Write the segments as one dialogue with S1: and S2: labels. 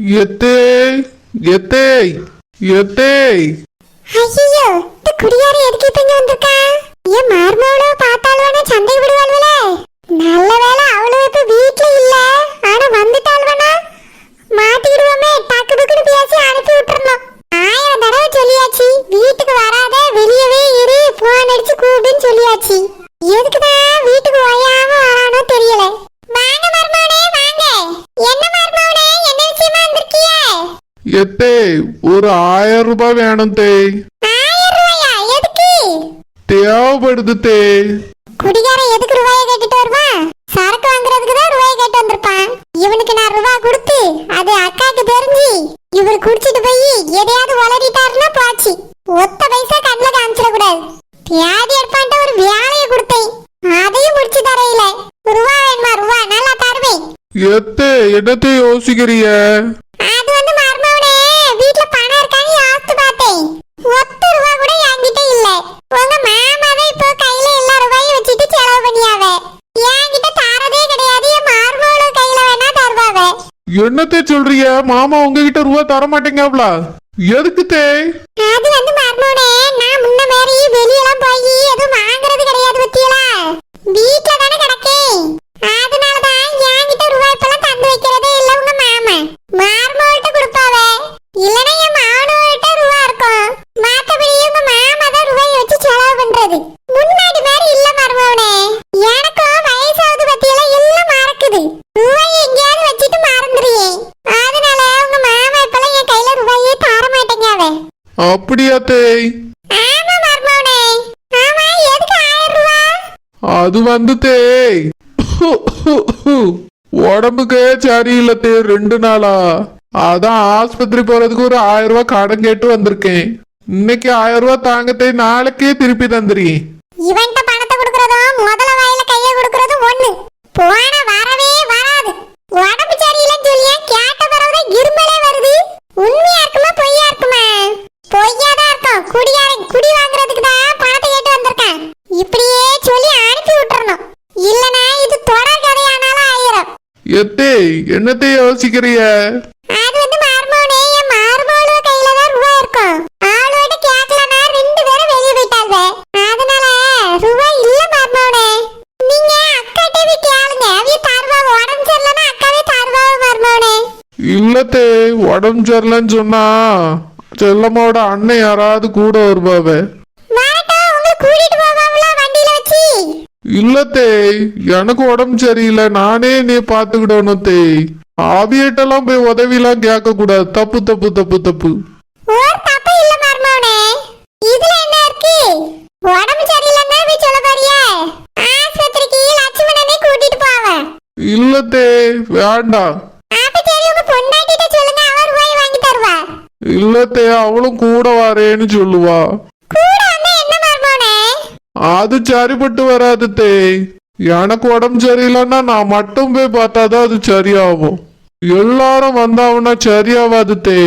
S1: எத்தே எத்தே எத்தே.
S2: ஐயோ, இந்த குடியார எதுக்கு இப்ப இங்க வந்திருக்கா? ஏன் மர்மவளோ பார்த்தால்வனா சண்டை விடுவாள்வல. நல்ல வேளை அவளும் இப்ப வீட்ல இல்ல. ஆனா வந்துட்டாள்வனா மாட்டிடுவோமே. டக்கு புக்குன்னு பேசி அனுப்பி விட்டுறணும். 1000 தடவை சொல்லியாச்சு, வீட்டுக்கு வராத, வெளியவே இரு, போன் அடிச்சு கூப்பிடுன்னு சொல்லியாச்சு. எதுக்குதான் வீட்டுக்கு ஓயாம வரானோ தெரியல. வாங்க மர்மவனே, வாங்க. என்ன மர்மவனே, என்ன விஷயமா வந்திருக்கியே?
S1: எத்தே, ஒரு 1000 ரூபாய் வேணும் தே.
S2: 1000 ரூபாயா? எதுக்கு?
S1: தேவைப்படுது தே.
S2: குடிகாரன் எதுக்கு ரூபாயை கேட்டுட்டு வருவான்? சரக்கு வாங்குறதுக்கு தான் ரூபாயை கேட்டு வந்திருப்பான். இவனுக்கு நான் ரூபாய் கொடுத்து அது அக்காக்கு தெரிஞ்சு இவர் குடிச்சிட்டு போய் எதையாவது வளரிட்டாருன்னா போச்சு. ஒத்த பைசா கண்ணுல காமிச்சிட கூடாது. தியாதி எடுப்பான்ட்டு ஒரு வேலையை கொடுத்தேன், அதையும் முடிச்சு தரையில. ரூபா வேணுமா? ரூபா நல்லா தருவேன்.
S1: எத்தே, என்னத்தை யோசிக்கிறிய?
S2: அது வந்து மர்மவனே, வீட்டுல பணம் இருக்கான்னு யோசித்து பார்த்தேன். ஒத்த ரூபா கூட என்கிட்ட இல்ல. உங்க மாமா தான் இப்போ கையில எல்லா ரூபாயும் வச்சுட்டு செலவு பண்ணியாவ. என்கிட்ட தாரதே கிடையாது. என் மர்மவளோ கையில வேணா தருவாவ.
S1: என்னத்தை சொல்றிய? மாமா உங்ககிட்ட ரூபா தர மாட்டேங்கவளா? எதுக்கு தே?
S2: அது வந்து மர்மவனே, நான் முன்ன மாதிரி வெளியெல்லாம் போய் எதுவும் வாங்குறது கிடையாது பத்தியலா. வீட்டுல தானே கிடக்கேன். அதனாலதான் என்கிட்ட ரூபாய் இப்பெல்லாம் தந்து வைக்கிறதே இல்ல உங்க மாமா. மர்மவள்கிட்ட கொடுப்பாவ, இல்லனா என் மாவனவள்கிட்ட ரூபா இருக்கும். மத்தபடி உங்க மாமா தான் ரூபாய் வச்சு செலவு பண்றது. முன்னாடி மாதிரி இல்ல மர்மவனே. எனக்கும் வயசாவது பத்தியெல்லாம் எல்லாம் மறக்குது. ரூபாய் எங்கேயாவது வச்சுட்டு மறந்துடுறேன். அதனால உங்க மாமா இப்பெல்லாம் என் கையில ரூபாயே தர மாட்டேங்காவே.
S1: அப்படியா தே?
S2: ஆமா மர்மவனே. ஆமா, எதுக்கு 1000 ரூபாய்?
S1: அது வந்து தே, உடம்புக்கு சரியில்லை தே 2 நாளா. அதான் ஆஸ்பத்திரி போறதுக்கு ஒரு 1000 ரூபாய் கடன் கேட்டு வந்திருக்கேன். இன்னைக்கு 1000 ரூபாய் தாங்கத்தே, நாளைக்கே திருப்பி தந்துறீங்க.
S2: இவன்ட்ட பணத்தை கொடுக்கறதும் முதல்ல வாயில கைய கொடுக்கறதும் ஒண்ணு. போன வரவே வராது. உடம்பு சரியில்லைன்னு சொல்லியா கேட்ட பிறகுதான் இருமலே வருது. உண்மையா இருக்குமா பொய்யா இருக்குமா? பொய்யாதான் இருக்கும். குடியாரன் குடி வாங்குறதுக்கு தான் பணத்தை கேட்டு வந்திருக்கான். இப்படியே சொல்லி அனுப்பி விட்டுறணும். இல்லனா இது தொடர் கதையானாலும் ஆயிரும்.
S1: எத்தே, என்னத்தை யோசிக்கிறிய?
S2: அது வந்து மர்மவனே, என் மர்மவளோ கையில தான் ரூபாய் இருக்கும். அவளோட கேட்கலனா 2 பேரும் வெளியே போயிட்டாங்க. அதனால ரூபாய் இல்ல மர்மவனே. நீங்க அக்காட்டவே கேளுங்க, அவிய தருவாவ. உடம்பு சரியில்லைன்னா அக்காவே தருவாவ மர்மவனே.
S1: இல்லத்தே, உடம்பு சரியில்லைன்னு சொன்னா செல்லம்மாவோட அண்ணன் யாராவது கூட வருவாவே.
S2: வரட்டும், உங்களை கூட்டிட்டு போவாங்களா வண்டியில வச்சு?
S1: இல்லத்தே, எனக்கு உடம்பு சரியில்லை, நானே நீ பாத்துக்கிடணும் தே. ஆவியிட்டெல்லாம் போய் உதவிலாம் கேட்க கூடாது. தப்பு தப்பு தப்பு தப்பு.
S2: ஒரு தப்பு இல்ல மர்மவனே. இதுல என்ன இருக்கு? உடம்பு சரியில்லைன்னா போய் சொல்ல பாரியே. ஆஸ்பத்திரிக்கு லட்சுமணனை கூட்டிட்டு போவேன்.
S1: இல்லத்தே, வேண்டாம்.
S2: அப்ப சரி, உங்க பொண்டாட்டிட்ட சொல்லுங்க, அவ ரூபாய் வாங்கி தருவா.
S1: இல்லத்தே, அவளும் கூட வரேன்னு சொல்லுவா.
S2: கூட வந்தா என்ன மர்மவனே?
S1: அது சரிப்பட்டு வராது தே. எனக்கு உடம்பு சரியில்லைன்னா நான் மட்டும் போய் பார்த்தாதான் அது சரியாகும். எல்லாரும் வந்தாவுன்னா சரியாவாது தே.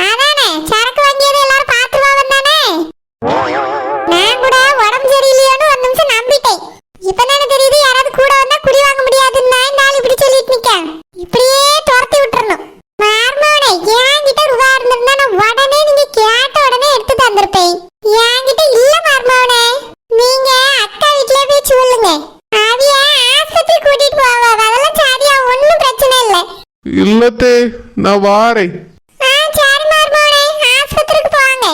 S2: அதானே, சரக்கு வாங்கியது எல்லாரும் பாத்துருவாங்க தானே. நான் கூட உடம்பு சரியில்லையோன்னு ஒரு நிமிஷம் நம்பிட்டேன். இப்பதானே தெரியுது யாராவது கூட வந்தா குடி வாங்க முடியாதுன்னு தான் இந்த ஆள் இப்படி சொல்லிட்டு நிக்கேன். இப்படியே துரத்தி விட்டுறணும். மர்மவனே, என்கிட்ட ரூபா இருந்திருந்தா நான் உடனே நீங்க கேட்ட உடனே எடுத்து தந்திருப்பேன். என்கிட்ட இல்ல மர்மவனே. நீங்க அக்கா வீட்ல போய் சொல்லுங்க, அவிய ஆஸ்பத்திரி கூட்டிட்டு போவா. அதெல்லாம் சரியா, ஒண்ணும் பிரச்சனை இல்ல.
S1: இல்லத்தே, நான் வாரேன்.
S2: சரி மர்மவனே, ஆஸ்பத்திரிக்கு போவாங்க.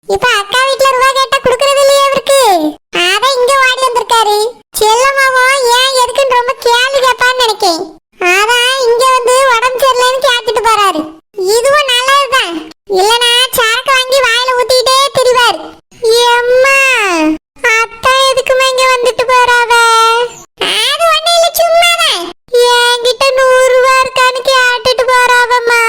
S2: இப்ப அக்கா வீட்ல ரூபா கேட்டா குடுக்கறது இல்லையா அவருக்கு? அதான் இங்க ஓடி வந்திருக்காரு. செல்லமாவும் ஏன் எதுக்குன்னு ரொம்ப கேள்வி கேட்பான்னு நினைக்கேன். அதான் இங்க வந்து உடம்பு சரியில்லைன்னு கேட்டுட்டு போறாரு. இதுவும் நல்லதுதான். இல்லனா சரக்கு வாங்கி வாயில ஊத்திட்டே திரிவாரு. எம்மா, அத்தா எதுக்குமா இங்க வந்துட்டு போறாவ? அது ஒண்ணு இல்ல, சும்மாதான். என்கிட்ட 100 ரூபா இருக்கான்னு கேட்டுட்டு போறாவம்மா.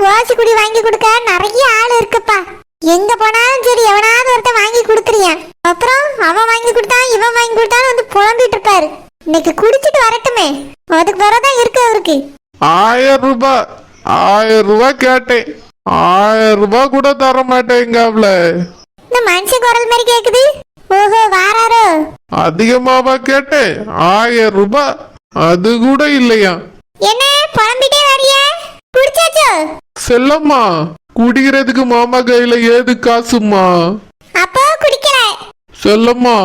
S2: ஓசி குடி வாங்கி கொடுக்க நிறைய ஆள் இருக்குப்பா. எங்க போனாலும் சரி எவனாவது ஒருத்தன் வாங்கி கொடுக்குறியான். அப்புறம் அவன் வாங்கி கொடுத்தான் இவன் வாங்கி கொடுத்தான்னு வந்து புலம்பிட்டு இருப்பாரு. இன்னைக்கு குடிச்சிட்டு வரட்டுமே, அதுக்கு வரதான் இருக்கு அவருக்கு.
S1: 1000 ரூபாய் 1000 ரூபாய் கேட்டேன், 1000 ரூபாய் கூட தர மாட்டேங்காப்ல.
S2: இந்த மனுஷன் குரல் மாதிரி கேக்குது. ஓஹோ வாராரோ.
S1: அதிகமாவா கேட்டேன்? 1000 ரூபாய் அது கூட இல்லையா?
S2: என்ன புலம்பிட்டே வரியா? குடிச்சாச்சோ?
S1: செல்லம்மா, குடிக்கிறதுக்கு மாமா கையில ஏது காசுமா?
S2: அப்போ குடிக்கல.
S1: செல்லம்மா,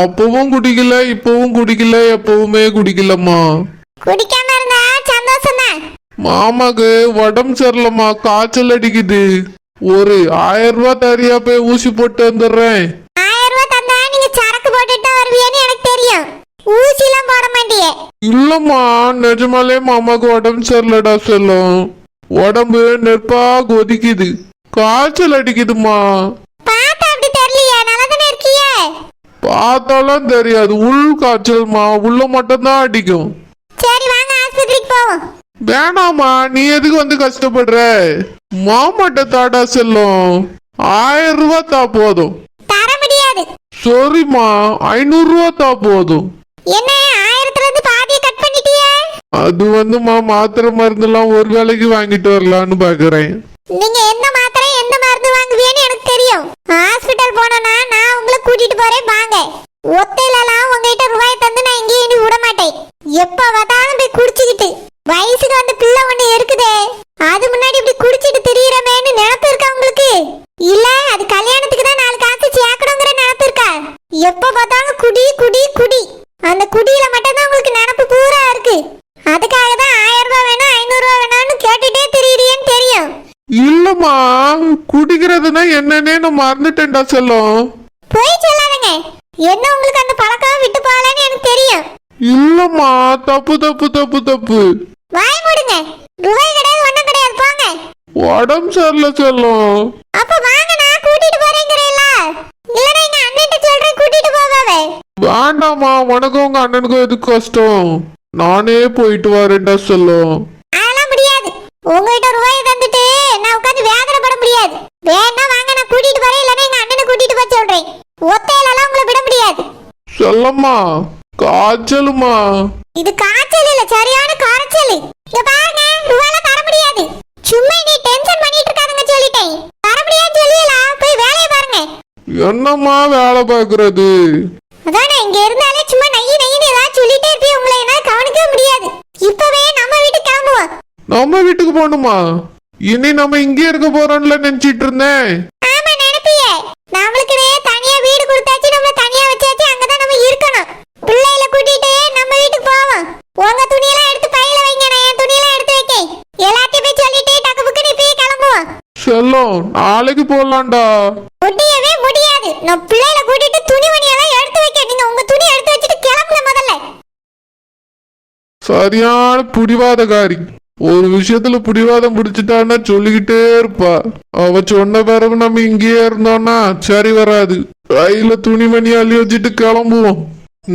S1: அப்பவும் குடிக்கல இப்பவும் குடிக்கல எப்பவுமே குடிக்கலம்மா.
S2: குடிக்காம இருந்தா சந்தோஷம் தான்.
S1: மாமாக்கு உடம்பு சரியில்லம்மா, காய்ச்சல் அடிக்குது. ஒரு 1000 ரூபாய் தரியா போய் ஊசி போட்டு வந்துடுறேன்.
S2: 1000 ரூபாய் தந்தா நீங்க சரக்கு போட்டுட்டு வருவீன்னு எனக்கு தெரியும். ஊசி எல்லாம் போட மாட்டியே.
S1: இல்லம்மா, நிஜமாலே மாமாக்கு உடம்பு சரியில்லடா செல்லம். உடம்பு நெருப்பா கொதிக்குது, காய்ச்சல் அடிக்குதுமா.
S2: பார்த்தா அப்படி தெரியலையே, நல்லதானே இருக்கியே.
S1: பார்த்தாலும் தெரியாது, உள் காய்ச்சல்மா, உள்ள மட்டும் தான் அடிக்கும்.
S2: சரி வாங்க ஆஸ்பத்திரிக்கு போவோம்.
S1: வேணாமா, நீ எதுக்கு வந்து கஷ்டப்படுற? மாமாட்ட தாடா செல்லம், 1000 ரூபாய் தா போதும்.
S2: தர முடியாது.
S1: சரிம்மா, 500 ரூபாய் தா போதும்.
S2: என்ன 1000ல இருந்து பாதியை கட் பண்ணிட்டியே?
S1: அது வந்துமா, மாத்திரை மருந்துலாம் ஒரு வேளைக்கு வாங்கிட்டு வரலான்னு பாக்குறேன்.
S2: நீங்க எந்த மாத்திரை எந்த மருந்து வாங்குவீன்னு எனக்கு தெரியும். ஹாஸ்பிடல் போனோம்னா நான் உங்களை கூட்டிட்டு போறேன் வாங்க. ஒத்தையிலலாம் உங்ககிட்ட ரூபாய் தந்து நான் இங்கேயும் இனி விட மாட்டேன். எப்ப வந்தாலும் போய் குடிச்சுக்கிட்டு வயசுக்கு வந்த பிள்ளை ஒண்ணு இருக்குதே, அது முன்னாடி இப்படி குடிச்சிட்டு திரியறமேன்னு நினைப்பு இருக்கா உங்களுக்கு? இல்ல அது கல்யாணத்துக்கு தான் 4 காசு சேர்க்கணுங்கிற நினைப்பு இருக்கா? எப்ப பார்த்தாலும் குடி குடி குடி, அந்த குடியில மட்டும் தான் உங்களுக்கு நினைப்பு பூரா இருக்கு. அதுக்காக தான் 1000 ரூபாய் வேணும் 500 ரூபாய் வேணும்னு கேட்டுட்டே திரியறீன்னு தெரியும்.
S1: இல்லம்மா, குடிக்கிறதுனா என்னன்னே நான் மறந்துட்டேன்டா செல்லம்.
S2: போய் சொல்லாதங்க, என்ன உங்களுக்கு அந்த பழக்கம் விட்டு போகலன்னு எனக்கு தெரியும்.
S1: இல்லம்மா, தப்பு தப்பு தப்பு தப்பு.
S2: வாய் மூடுங்க. ரூபாய் கிடையாது ஒண்ணும் கிடையாது, போங்க.
S1: உடம்பு சரியில்ல செல்லம்.
S2: அப்ப வாங்க, நான் கூட்டிட்டு போறேங்கிறேன்ல. இல்லனா எங்க அண்ணன்ட்ட சொல்றேன் கூட்டிட்டு போவாவே.
S1: வேண்டாமா, உனக்கும் உங்க அண்ணனுக்கும் எதுக்கு கஷ்டம்? நானே போயிட்டு வரேன்டா செல்லம்.
S2: அதெல்லாம் முடியாது. உங்ககிட்ட ரூபாய் தந்துட்டு நான் உட்காந்து வேதனைப்பட முடியாது. வேணா வாங்க, நான் கூட்டிட்டு போறேன். இல்லனா எங்க அண்ணனை கூட்டிட்டு போக சொல்றேன். ஒத்தையிலலாம் உங்களை விட முடியாது.
S1: செல்லம்மா, காய்ச்சலுமா?
S2: இது காய்ச்சல் இல்ல, சரியான காய்ச்சல். இங்க பாருங்க, ரூபாய் தர முடியாது. சும்மா நீ டென்ஷன் பண்ணிட்டு இருக்காதங்க சொல்லிட்டேன். தர முடியாதுன்னு சொல்லியல, போய் வேலைய பாருங்க.
S1: என்னம்மா வேலை பாக்குறது?
S2: அதானே, இங்க இருந்தாலே சும்மா நையி நையின்னு ஏதாவது சொல்லிட்டே இருப்பீ. உங்களை என்னால கவனிக்கவே முடியாது. இப்பவே நம்ம வீட்டுக்கு கிளம்புவோம்.
S1: நம்ம வீட்டுக்கு போகணுமா? இனி நம்ம இங்கே இருக்க போறோம்ல நினைச்சிட்டு இருந்தேன்.
S2: ஆமா நினைப்பியே, நம்மளுக்குனே தனியா வீடு கொடுத்தாச்சு, நம்மள தனியா வச்சாச்சு, அங்கதான் நம்ம இருக்கணும். பிள்ளைகளை கூட்டிட்டு நம்ம வீட்டுக்கு போவோம். உங்க துணியெல்லாம் எடுத்து பையில வைங்க, நான் என் துணியெல்லாம் எடுத்து வைக்கேன். எல்லாத்தையும் போய் சொல்லிட்டு டக்கு புக்குன்னு இப்பயே கிளம்புவோம்.
S1: செல்லம், நாளைக்கு போலாம்டா.
S2: முடியவே முடியாது. நான் பிள்ளைகளை கூட்டிட்டு துணிமணியெல்லாம் எடுத்து வைக்க. நீங்க உங்க துணி எடுத்து வச்சுட்டு கிளம்புங்க முதல்ல.
S1: சரியான புடிவாதக்காரி. ஒரு விஷயத்துல புடிவாதம் பிடிச்சிட்டான்னா சொல்லிக்கிட்டே இருப்பா. அவ சொன்ன பிறகு நம்ம இங்கேயே இருந்தோம்னா சரி வராது. கையில துணிமணி அள்ளி வச்சுட்டு கிளம்புவோம்.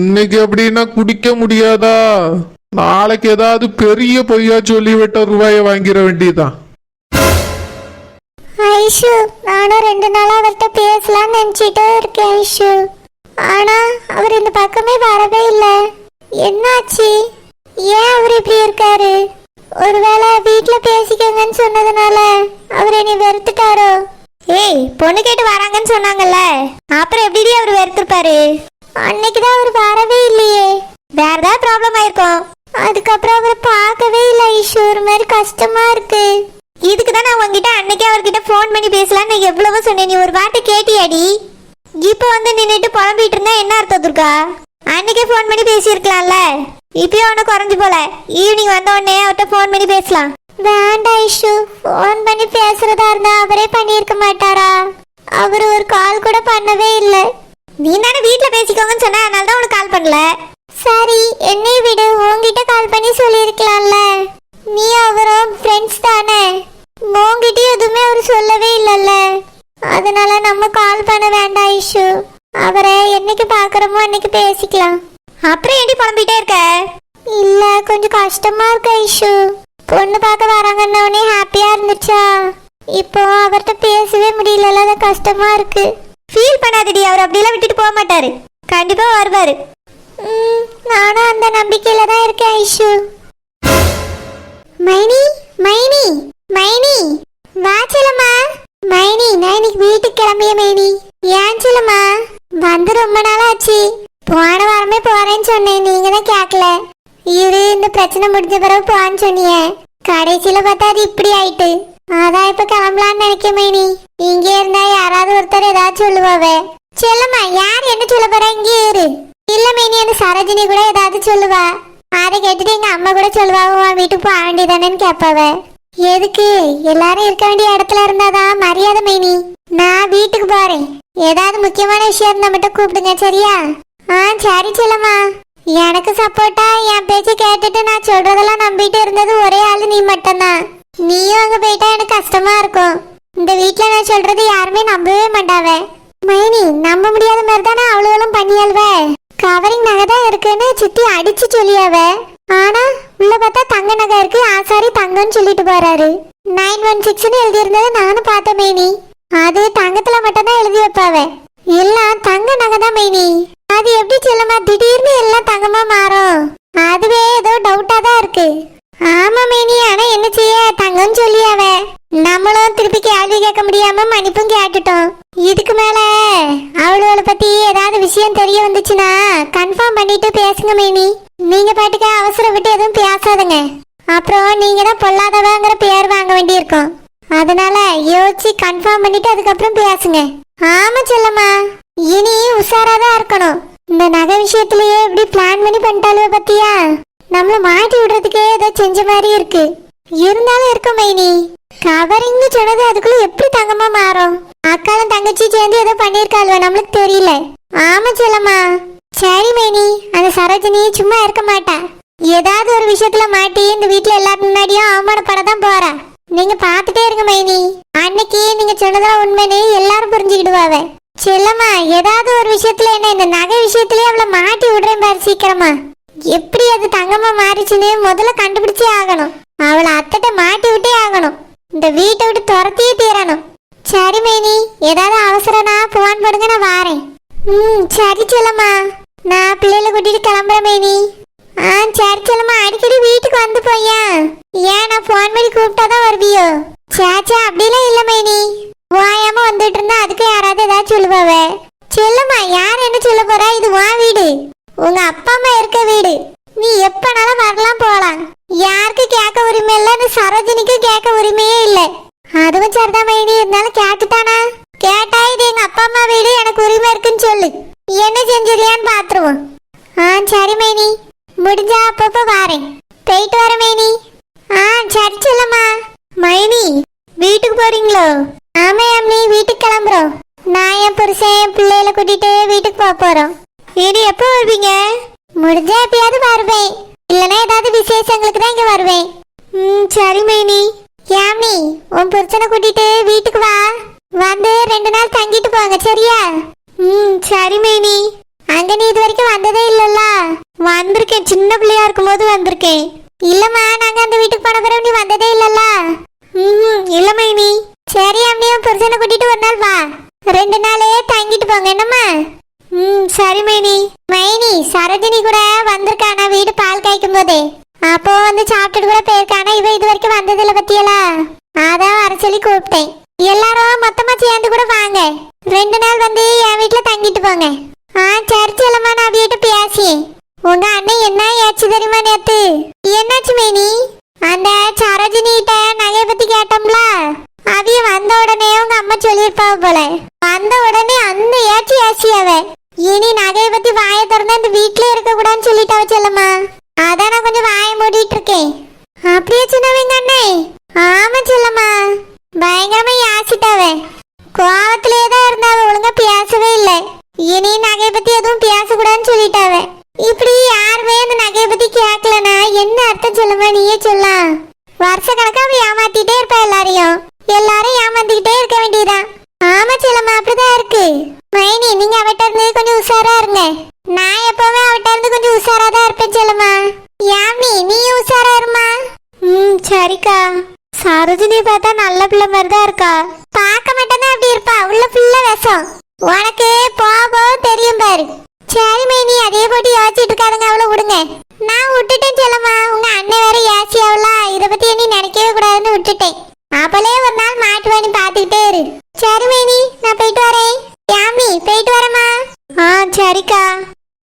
S1: இன்னைக்கு அப்படின்னா குடிக்க முடியாதா? நாளைக்கு ஏதாவது பெரிய பொய்யா சொல்லி விட்ட ரூபாய வாங்கிட வேண்டியதான்.
S2: ஐஷு, நானும் 2 நாளா அவர்கிட்ட பேசலாம்னு நினைச்சிட்டே இருக்கேன் ஐஷு. ஆனா அவர் இந்த பக்கமே வரவே இல்லை. என்னாச்சு? ஏன் அவர் இப்படி இருக்காரு? ஒருவேளை வீட்டுல பேசிக்கங்கன்னு சொன்னதுனால அவர் என்னை வெறுத்துட்டாரோ? ஏய், பொண்ணு கேட்டு வராங்கன்னு சொன்னாங்கல்ல, அப்புறம் எப்படி அவர் வெறுத்துருப்பாரு? அன்னைக்குதான் அவர் வரவே இல்லையே. வேற ஏதாவது ப்ராப்ளம் ஆயிருக்கும். அதுக்கப்புறம் அவரை பார்க்கவே இல்லை ஐஷு. ஒரு மாதிரி கஷ்டமா இருக்கு. இதுக்குதான் நான் உங்ககிட்ட அன்னைக்கே அவர்கிட்ட போன் பண்ணி பேசலான்னு எவ்வளவோ சொன்னேன். நீ ஒரு வார்த்தை கேட்டியாடி? இப்போ வந்து நின்னுட்டு புலம்பிட்டு இருந்தா என்ன அர்த்தம் துர்கா? அன்னைக்கே போன் பண்ணி பேசியிருக்கலாம்ல. இப்பயும் அவனை குறைஞ்சு போல. ஈவினிங் வந்த உடனே அவர்கிட்ட போன் பண்ணி பேசலாம். வேண்டாம் ஐஷு, போன் பண்ணி பேசுறதா இருந்தா அவரே பண்ணியிருக்க மாட்டாரா? அவர் ஒரு கால் கூட பண்ணவே இல்லை. நீ தானே வீட்டுல பேசிக்கோங்கன்னு சொன்ன, அதனால தான் உனக்கு கால் பண்ணல. சரி, என்னை விடு, உங்ககிட்ட கால் பண்ணி சொல்லியிருக்கலாம்ல. நீ அவரும் ஃப்ரெண்ட்ஸ் தானே, உங்ககிட்டயும் எதுவுமே அவர் சொல்லவே இல்லைல்ல. அதனால நம்ம கால் பண்ண வேண்டாம் ஐஷு. அவரை என்னைக்கு பாக்குறோமோ அன்னைக்கு பேசிக்கலாம். அப்புறம் ஏடி புலம்பிட்டே இருக்க? இல்ல, கொஞ்சம் கஷ்டமா இருக்கு ஐஷு. பொண்ணு பார்க்க வராங்கன்னே ஹாப்பியா இருந்துச்சா, இப்போ அவர்கிட்ட பேசவே முடியல, அது கஷ்டமா இருக்கு.
S3: ஃபீல் பண்ணாதடி, அவர் அப்படியெல்லாம் விட்டுட்டு போக மாட்டாரு, கண்டிப்பா வருவாரு.
S2: நானும் அந்த நம்பிக்கையில தான் இருக்கேன் ஐஷு. மைனி மைனி மைனி வா செல்லம்மா. மைனி நான் இன்னைக்கு வீட்டுக்கு கிளம்பிய மைனி. ஏன் செல்லம்மா? வந்து ரொம்ப நாள் ஆச்சு. போன வாரமே போறேன்னு சொன்னேன், நீங்க தான் கேட்கல. இரு இந்த பிரச்சனை முடிஞ்ச பிறகு போன்னு சொன்னீங்க. கடைசியில பார்த்தா அது இப்படி ஆயிட்டு. அதான் இப்ப கிளம்பலான்னு நினைக்க மைனி. இங்க இருந்தா யாராவது ஒருத்தர் ஏதாவது சொல்லுவாவே. செல்லம்மா யார் என்ன சொல்ல போறா, இங்கே இரு. இல்ல மைனி அந்த சரோஜினி கூட ஏதாவது சொல்லுவா. அதை கேட்டுட்டு எங்க அம்மா கூட சொல்லுவா, உன் வீட்டுக்கு போக வேண்டியதானேன்னு கேட்பாவ. எதுக்கு? எல்லாரும் இருக்க வேண்டிய இடத்துல இருந்தாதான் மரியாதை மைனி. நான் வீட்டுக்கு போறேன். ஏதாவது முக்கியமான விஷயம் இருந்தா மட்டும் கூப்பிடுங்க, சரியா? சரி செல்லம்மா. எனக்கு சப்போர்ட்டா என் பேச்சு கேட்டுட்டு நான் சொல்றதெல்லாம் நம்பிட்டு இருந்தது ஒரே ஆளு நீ மட்டும்தான். நீயும் அங்க போயிட்டா எனக்கு கஷ்டமா இருக்கும். இந்த வீட்டுல நான் சொல்றது யாருமே நம்பவே மாட்டாவே. மைனி நம்ப முடியாத மாதிரி தானே அவ்வளவு பண்ணியாள்வ. கவரிங் நகை தான் இருக்குன்னு சித்தி அடிச்சு சொல்லியாவ. ஆனா உள்ள பார்த்தா தங்க நகை இருக்கு, ஆசாரி தங்கன்னு சொல்லிட்டு போறாரு. 916 எழுதி இருந்தது நானும் பார்த்தேன் மைனி. அது தங்கத்துல மட்டும் தான் எழுதி வைப்பாவ. எல்லாம் தங்க நகை தான் மைனி. அது எப்படி செல்லமா திடீர்னு எல்லாம் தங்கமா மாறும்? அதுவே ஏதோ டவுட்டா தான் இருக்கு. ஆமா மைனி, ஆனா என்ன செய்ய, தங்கன்னு சொல்லியாவ. நம்மளும் திருப்பி கேள்வி கேட்க முடியாம மன்னிப்பும் கேட்டுட்டோம். இதுக்கு மேல அவளோட பத்தி ஏதாவது விஷயம் தெரிய வந்துச்சுன்னா கன்ஃபார்ம் பண்ணிட்டு பேசுங்க மைனி. நீங்க பாட்டுக்க அவசரம் விட்டு எதுவும் பேசாதுங்க. அப்புறம் நீங்க தான் பொல்லாதவங்கிற பேர் வாங்க வேண்டியிருக்கும். அதனால யோசிச்சு கன்ஃபார்ம் பண்ணிட்டு அதுக்கப்புறம் பேசுங்க. ஆமா செல்லம்மா, இனி உஷாராதான் இருக்கணும். இந்த நகை விஷயத்திலேயே எப்படி பிளான் பண்ணி பண்ணிட்டாலுவ பத்தியா? நம்மள மாட்டி விடுறதுக்கே ஏதோ செஞ்ச மாதிரி இருக்கு. இருந்தாலும் இருக்க மைனி. கவரிங்னு சொன்னது அதுக்குள்ள எப்படி தங்கமா மாறும்? அக்காலும் தங்கச்சி சேர்ந்து ஏதோ பண்ணிருக்காளுவ, நம்மளுக்கு தெரியல. ஆமா செல்லம்மா. சரி மைனி, அந்த சரோஜினி சும்மா இருக்க மாட்டா. ஏதாவது ஒரு விஷயத்துல மாட்டி இந்த வீட்டுல எல்லாரும் முன்னாடியும் அவமானப்படதான் போறா. நீங்க பாத்துட்டே இருங்க மைனி. அன்னைக்கு நீங்க சொன்னதெல்லாம் உண்மைன்னு எல்லாரும் புரிஞ்சுக்கிடுவாவ. செல்லம்மா ஏதாவது ஒரு விஷயத்துல என்ன இந்த நகை விஷயத்திலேயே அவளை மாட்டி விடுறேன் பாரு சீக்கிரமா. எப்படி அது தங்கமா மாறிச்சுன்னு முதல்ல கண்டுபிடிச்சே ஆகணும். அவளை அத்தட்ட மாட்டி விட்டே ஆகணும். இந்த வீட்டை விட்டு துரத்தியே தீரணும். சரி மைனி, ஏதாவது அவசரம்னா போன் போடுங்க, நான் வாரேன். சரி செல்லம்மா. நான் பிள்ளைகளை கூட்டிட்டு கிளம்புறேன் மைனி. சரி செல்லம்மா, அடிக்கடி வீட்டுக்கு வந்து போய்யா. ஏன் நான் போன் பண்ணி கூப்பிட்டாதான் வருவியோ? சேச்சா அப்படிலாம் இல்ல மைனி. வாயாம வந்துட்டு இருந்தா அதுக்கு யாராவது ஏதாவது சொல்லுவாவ. செல்லம்மா யார் என்ன சொல்ல போறா? இது வா வீடு, உங்க அப்பா அம்மா இருக்க வீடு. நீ எப்பனாலும் வரலாம் போலாம். யாருக்கு கேட்க உரிமை இல்ல, சரோஜினிக்கு கேட்க உரிமையே இல்ல. அதுவும் சரிதான் மைனி, இருந்தாலும் கேட்டுட்டானா? கேட்டா இது எங்க அப்பா அம்மா வீடு, எனக்கு உரிமை இருக்குன்னு சொல்லு. என்ன செஞ்சிருயான்னு பாத்துருவோம். சரி மைனி, முடிஞ்சா அப்பப்ப வாரேன். போயிட்டு வர மைனி. சரி சொல்லம்மா. மைனி வீட்டுக்கு போறீங்களோ? ஆமா அம்மி, வீட்டுக்கு கிளம்புறோம். நான் என் புருஷன் பிள்ளைகளை கூட்டிட்டு வீட்டுக்கு போக போறோம். இனி எப்போ வருவீங்க? முடிஞ்சா எப்பயாவது வருவேன், இல்லைன்னா ஏதாவது விசேஷங்களுக்கு தான் இங்க வருவேன். சரி மைனி. யாமி உன் புருஷனை கூட்டிட்டு வீட்டுக்கு வா. வந்து 2 நாள் தங்கிட்டு போங்க, சரியா? சரி மைனி. அங்க நீ இது வரைக்கும் வந்ததே இல்லல்ல? வந்திருக்கேன், சின்ன பிள்ளையா இருக்கும் போது வந்திருக்கேன். இல்லம்மா, நாங்க அந்த வீட்டுக்கு போன பிறகு நீ வந்ததே இல்லல்ல? இல்ல மைனி. சரி அம்மி, உன் புருஷனை கூட்டிட்டு ஒரு நாள் வா. 2 நாளே தங்கிட்டு போங்க, என்னம்மா? சரி மைனி. மைனி சரோஜினி கூட வந்திருக்கானா வீடு பால் காய்க்கும் போதே? அப்போ வந்து சாப்பிட்டுட்டு கூட போயிருக்கானா? இவ இது வரைக்கும் வந்ததில்ல பத்தியலா? அதான் வர சொல்லி கூப்பிட்டேன். எல்லாரும் மொத்தமா சேர்ந்து கூட வாங்க. 2 நாள் வந்து என் வீட்டுல தங்கிட்டு போங்க. சரி செல்லம்மா, நான் வீட்டு பேசி. உங்க அண்ணன் என்ன ஏச்சு தெரியுமா நேத்து? என்னாச்சு மைனி? அந்த சரோஜினிட்ட நகையை பத்தி கேட்டோம்ல, அவிய வந்த உடனே உங்க அம்மா சொல்லியிருப்பாவ போல. வந்த உடனே அந்த ஏச்சி ஏசியாவ. இனி நகையை பத்தி வாயை திறந்தா இந்த வீட்டுல இருக்க கூடாதுன்னு சொல்லிட்டாவ செல்லம்மா. அதான் நான் கொஞ்சம் வாயை மூடிட்டு இருக்கேன். அப்படியே சொன்னவங்க அண்ணே? ஆமா செல்லம்மா, பயங்கரமா யாசிட்டாவ. கோவத்திலே தான் இருந்தாவ, ஒழுங்கா பேசவே இல்லை. இனி நகையை பத்தி எதுவும் பேசக்கூடாதுன்னு சொல்லிட்டாவ. இப்படி யாருமே அந்த நகையை பத்தி கேட்கலனா என்ன அர்த்தம் சொல்லுமா? நீயே சொல்லலாம். வருஷ கணக்கா அவ ஏமாத்திட்டே இருப்பா எல்லாரையும். எல்லாரும் ஏமாத்திக்கிட்டே இருக்க வேண்டியதான். ஆமா செல்லம்மா, அப்படிதான் இருக்கு. மைனி நீங்க அவட்ட இருந்து கொஞ்சம் உஷாரா இருங்க. நான் எப்பவுமே அவட்ட இருந்து கொஞ்சம் உஷாரா தான் இருப்பேன் செல்லம்மா. யாமி நீ உஷாரா இருமா. சரி
S3: புள்ள மாதிரி தான் இருக்கா.
S2: பார்க்க மட்டும்தான் அப்படி இருப்பா, உள்ள ஃபுல்லா விஷம். உனக்கு போக தெரியும் பாரு. சரி மைனி, அதே போட்டு யோசிச்சுட்டு இருக்காதுங்க, அவளை விடுங்க. நான் விட்டுட்டேன் செல்லம்மா.